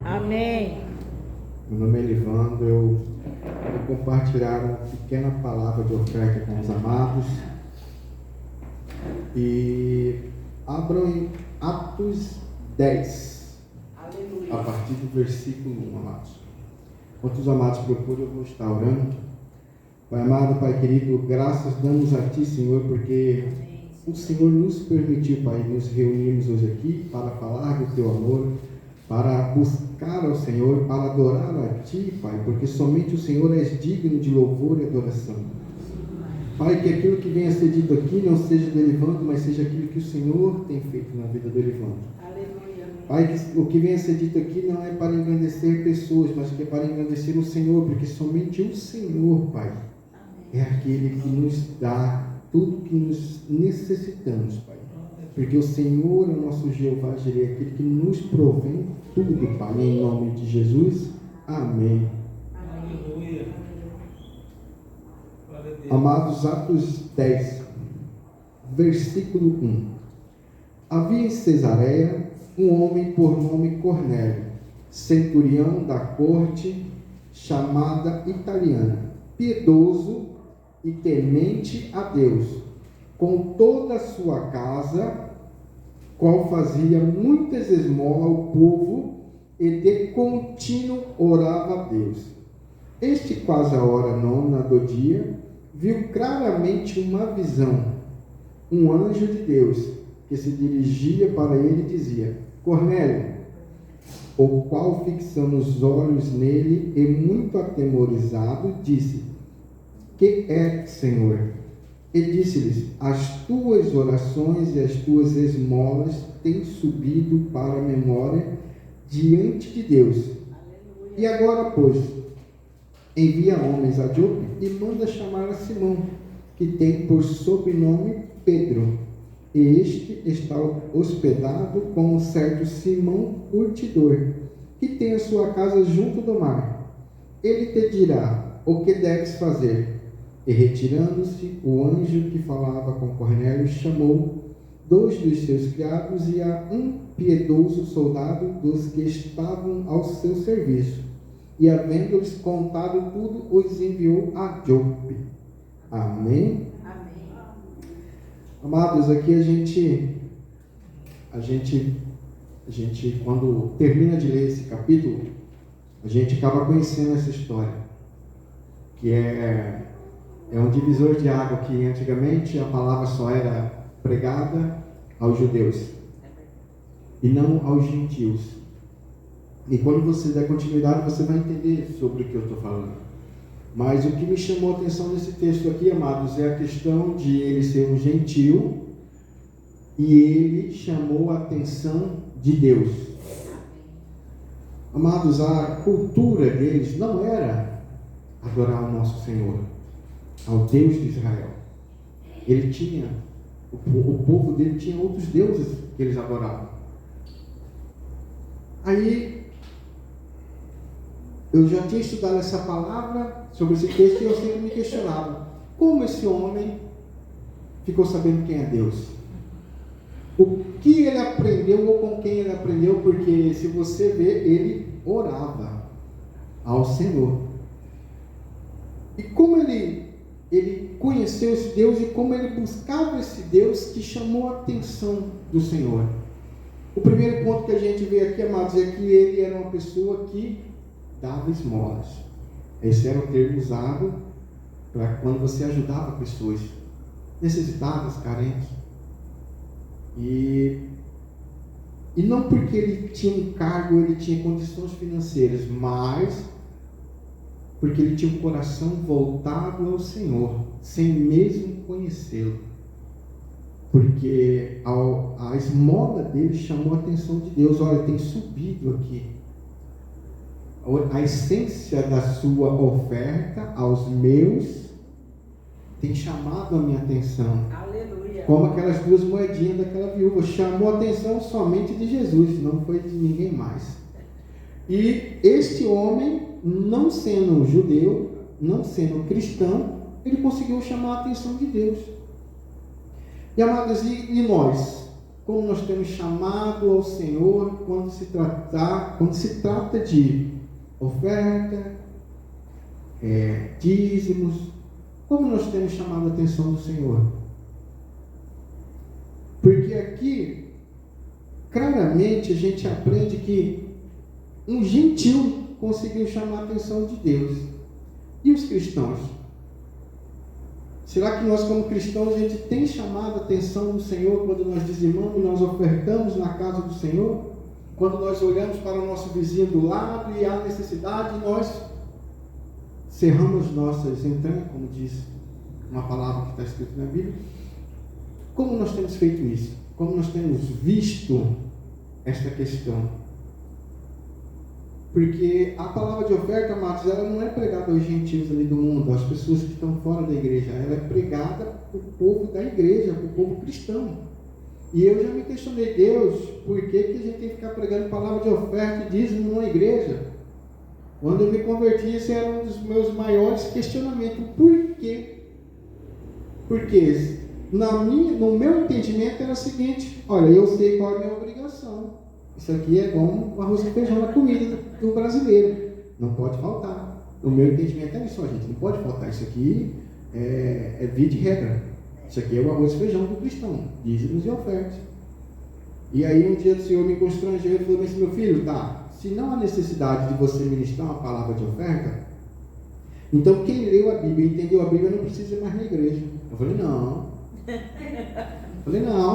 Amém. Meu nome é Livando, eu vou compartilhar uma pequena palavra de oferta com os amados. E abram em Atos 10, Aleluia. a partir do versículo 1, amados. Enquanto os amados procuram, eu vou estar orando. Pai amado, Pai querido, graças damos a Ti, Senhor, porque o Senhor nos permitiu, Pai, nos reunirmos hoje aqui para falar do Teu amor, para buscar ao Senhor, para adorar a Ti, Pai, porque somente o Senhor é digno de louvor e adoração. Pai, que aquilo que venha a ser dito aqui não seja do Elivando, mas seja aquilo que o Senhor tem feito na vida do Elivando. Aleluia. Pai, que o que venha a ser dito aqui não é para engrandecer pessoas, mas que é para engrandecer o Senhor, porque somente o Senhor, Pai, é aquele que nos dá tudo que nos necessitamos, Pai. Porque o Senhor é o nosso Jeová Jireh, aquele que nos provém tudo, Pai, em nome de Jesus. Amém. Aleluia. Amados, Atos 10, versículo 1. Havia em Cesareia um homem por nome Cornélio, centurião da corte chamada italiana, piedoso e temente a Deus, com toda a sua casa, qual fazia muitas esmolas ao povo e de contínuo orava a Deus. Este, quase a hora nona do dia, viu claramente uma visão, um anjo de Deus, que se dirigia para ele e dizia: Cornélio, o qual, fixando os olhos nele e muito atemorizado, disse: Que é, Senhor? E disse-lhes: As tuas orações e as tuas esmolas têm subido para a memória diante de Deus. Aleluia. E agora, pois, envia homens a Jope e manda chamar a Simão, que tem por sobrenome Pedro. E este está hospedado com um certo Simão curtidor, que tem a sua casa junto do mar. Ele te dirá o que deves fazer. E retirando-se, o anjo que falava com Cornélio chamou 2 dos seus criados e a um piedoso soldado dos que estavam ao seu serviço. E, havendo-lhes contado tudo, os enviou a Jope. Amém? Amém. Amados, aqui a gente, quando termina de ler esse capítulo, a gente acaba conhecendo essa história, que é um divisor de água, que antigamente a palavra só era pregada aos judeus e não aos gentios. E quando você der continuidade, você vai entender sobre o que eu estou falando. Mas o que me chamou a atenção nesse texto aqui, amados, é a questão de ele ser um gentio e ele chamou a atenção de Deus. Amados, a cultura deles não era adorar o nosso Senhor, ao Deus de Israel. Ele tinha, o povo dele tinha outros deuses que eles adoravam. Aí, eu já tinha estudado essa palavra sobre esse texto e eu sempre me questionava: como esse homem ficou sabendo quem é Deus? O que ele aprendeu ou com quem ele aprendeu? Porque se você ver, ele orava ao Senhor. E como ele conheceu esse Deus e como ele buscava esse Deus que chamou a atenção do Senhor. O primeiro ponto que a gente vê aqui, amados, é que ele era uma pessoa que dava esmolas. Esse era o termo usado para quando você ajudava pessoas necessitadas, carentes. E não porque ele tinha um cargo, ele tinha condições financeiras, mas porque ele tinha um coração voltado ao Senhor, sem mesmo conhecê-lo. Porque a esmola dele chamou a atenção de Deus. Olha, tem subido aqui. A essência da sua oferta aos meus tem chamado a minha atenção. Aleluia. Como aquelas 2 moedinhas daquela viúva. Chamou a atenção somente de Jesus, não foi de ninguém mais. E este homem, não sendo judeu, não sendo cristão, ele conseguiu chamar a atenção de Deus. E amados, e nós? como nós temos chamado ao Senhor quando se trata de oferta, dízimos, como nós temos chamado a atenção do Senhor. Porque aqui, claramente, a gente aprende que um gentil conseguiu chamar a atenção de Deus. E os cristãos? Será que nós, como cristãos, a gente tem chamado a atenção do Senhor quando nós dizimamos, nós ofertamos na casa do Senhor? Quando nós olhamos para o nosso vizinho do lado e há necessidade, nós cerramos nossas entranhas, como diz uma palavra que está escrita na Bíblia. Como nós temos feito isso? Como nós temos visto esta questão? Porque a palavra de oferta, amados, ela não é pregada aos gentios ali do mundo, às pessoas que estão fora da igreja. Ela é pregada para o povo da igreja, para o povo cristão. E eu já me questionei, Deus, por que a gente tem que ficar pregando palavra de oferta e dízimo numa igreja? Quando eu me converti, esse era um dos meus maiores questionamentos. Por quê? Porque no meu entendimento era o seguinte: olha, eu sei qual é a minha obrigação. Isso aqui é como o arroz e feijão na comida do brasileiro. Não pode faltar. O meu entendimento é isso, gente. Não pode faltar. Isso aqui é via de regra. Isso aqui é o arroz e feijão do cristão. Dízimos e ofertas. E aí um dia o Senhor me constrangeu e falou assim: meu filho, tá, se não há necessidade de você ministrar uma palavra de oferta, então quem leu a Bíblia e entendeu a Bíblia não precisa ir mais na igreja. Eu falei, não.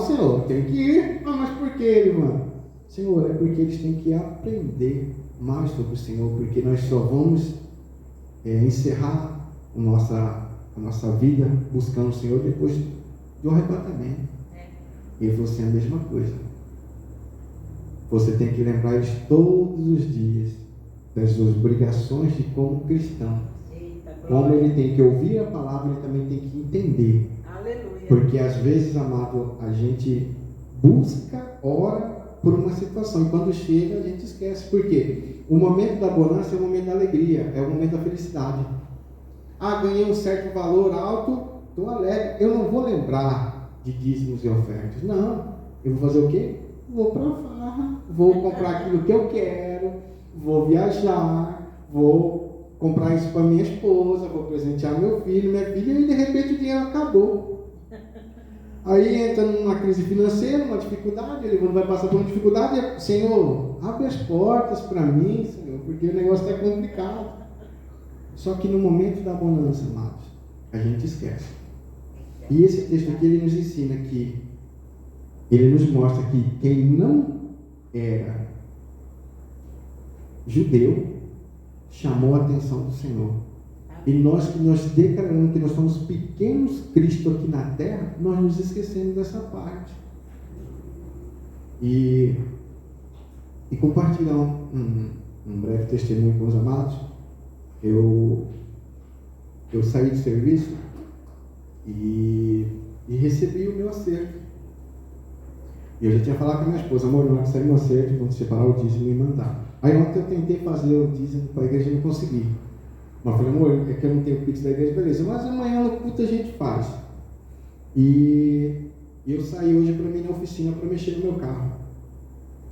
Senhor, tem que ir. Ah, mas por que, irmão? Senhor, é porque eles têm que aprender mais sobre o Senhor, porque nós só vamos encerrar a nossa vida buscando o Senhor depois do arrebatamento. E ele falou assim, a mesma coisa. Você tem que lembrar eles todos os dias das suas obrigações de como cristão. Como ele tem que ouvir a palavra, ele também tem que entender. Aleluia. Porque às vezes, amado, a gente busca, ora por uma situação, e quando chega a gente esquece. Por quê? O momento da bonança é o momento da alegria, é o momento da felicidade. Ah, ganhei um certo valor alto, estou alegre. Eu não vou lembrar de dízimos e ofertas. Não. Eu vou fazer o quê? Vou para a farra, vou comprar aquilo que eu quero, vou viajar, vou comprar isso para minha esposa, vou presentear meu filho, minha filha, e de repente o dinheiro acabou. Aí entra numa crise financeira, uma dificuldade, ele vai passar por uma dificuldade, Senhor, abre as portas para mim, Senhor, porque o negócio está complicado. Só que no momento da bonança, amados, a gente esquece. E esse texto aqui, ele nos ensina que, ele nos mostra que quem não era judeu, chamou a atenção do Senhor. E nós que nós declaramos que nós somos pequenos Cristo aqui na terra, nós nos esquecemos dessa parte. E compartilhar um breve testemunho com os amados. Eu saí do serviço e recebi o meu acerto. E eu já tinha falado com a minha esposa, amor, na hora que sair meu acerto, vamos separar o dízimo e mandar. Aí ontem eu tentei fazer o dízimo para a igreja e não consegui. Mas eu falei, amor, é que eu não tenho pix da igreja, beleza, mas amanhã no culto a gente faz. E eu saí hoje para mim na oficina para mexer no meu carro.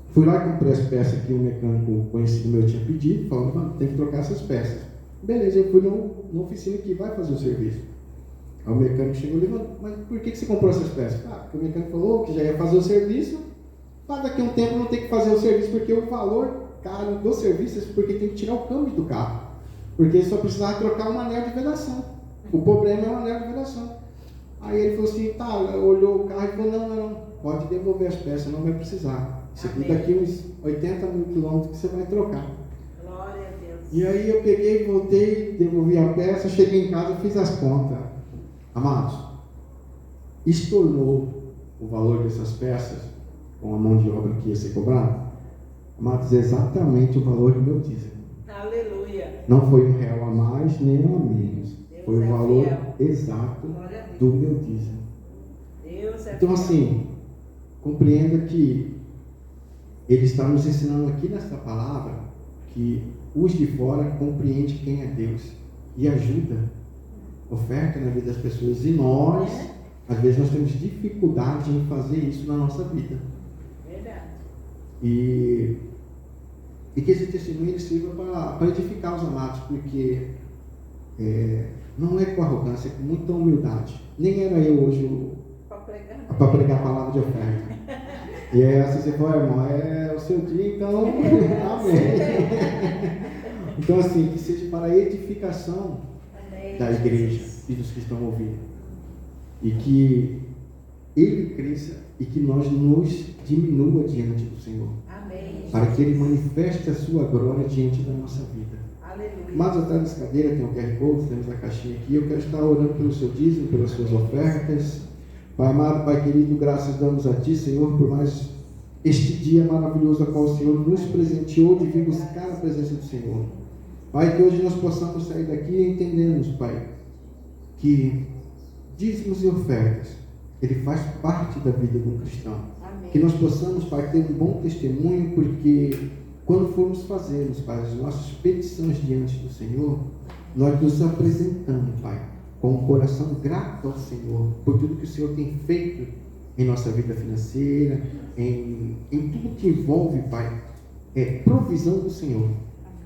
Fui lá e comprei as peças que um mecânico conhecido meu tinha pedido, falando, mano, tem que trocar essas peças. Beleza, eu fui na oficina que vai fazer o serviço. Aí o mecânico chegou e falou, mas por que você comprou essas peças? Ah, porque o mecânico falou que já ia fazer o serviço, mas daqui a um tempo não tem que fazer o serviço, porque o valor caro do serviço é porque tem que tirar o câmbio do carro. Porque ele só precisava trocar um anel de vedação. O problema é o anel de vedação. Aí ele falou assim, tá, olhou o carro e falou, não, pode devolver as peças, não vai precisar. Isso aqui daqui uns 80 mil quilômetros que você vai trocar. Glória a Deus. E aí eu peguei, voltei, devolvi a peça, cheguei em casa e fiz as contas. Amados, isso tornou o valor dessas peças, com a mão de obra que ia ser cobrada, amados, exatamente o valor do meu dízimo. Aleluia. Não foi R$1 a mais, nem um a menos. Deus Foi o é valor fiel. exato Glória a Deus. do meu dízimo. Deus é Então, fiel. assim, compreenda que ele está nos ensinando aqui nesta palavra que os de fora compreendem quem é Deus e ajuda, oferta na vida das pessoas. E nós Às vezes nós temos dificuldade em fazer isso na nossa vida. Verdade. E que esse testemunho ele sirva para edificar os amados, porque não é com arrogância, é com muita humildade. Nem era eu hoje para pregar a palavra de oferta. E aí assim você fala, irmão, é o seu dia, então amém. Então assim, que seja para a edificação da igreja e dos que estão ouvindo. E que ele cresça e que nós nos diminua diante do Senhor. Amém. Para que ele manifeste a sua glória diante da nossa vida. Aleluia. Mas atrás dessa cadeira tem o QR Code, temos a caixinha aqui. Eu quero estar orando pelo seu dízimo, pelas suas ofertas. Pai amado, Pai querido, graças damos a Ti, Senhor, por mais este dia maravilhoso a qual o Senhor nos presenteou de vir buscar a presença do Senhor. Pai, que hoje nós possamos sair daqui e entendemos, Pai, que dízimos e ofertas, ele faz parte da vida do cristão. Amém. Que nós possamos, Pai, ter um bom testemunho, porque quando formos fazermos, Pai, as nossas petições diante do Senhor, nós nos apresentamos, Pai, com um coração grato ao Senhor, por tudo que o Senhor tem feito em nossa vida financeira, em tudo que envolve, Pai, provisão do Senhor.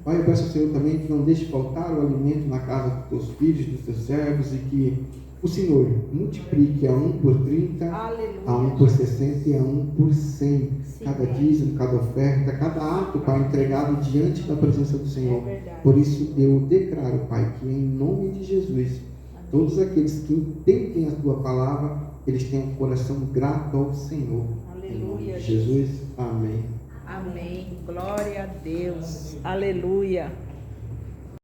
Pai, eu peço ao Senhor também que não deixe faltar o alimento na casa dos teus filhos, dos teus servos, e que o Senhor multiplique a 1 por 30, Aleluia. a 1 por 60 e a 1 por 100. Cada dízimo, cada oferta, cada ato, Pai, entregado diante da presença do Senhor. Por isso eu declaro, Pai, que em nome de Jesus, todos aqueles que entendem a Tua palavra, eles têm um coração grato ao Senhor. Aleluia. Em nome de Jesus, amém. Amém. Glória a Deus. Aleluia.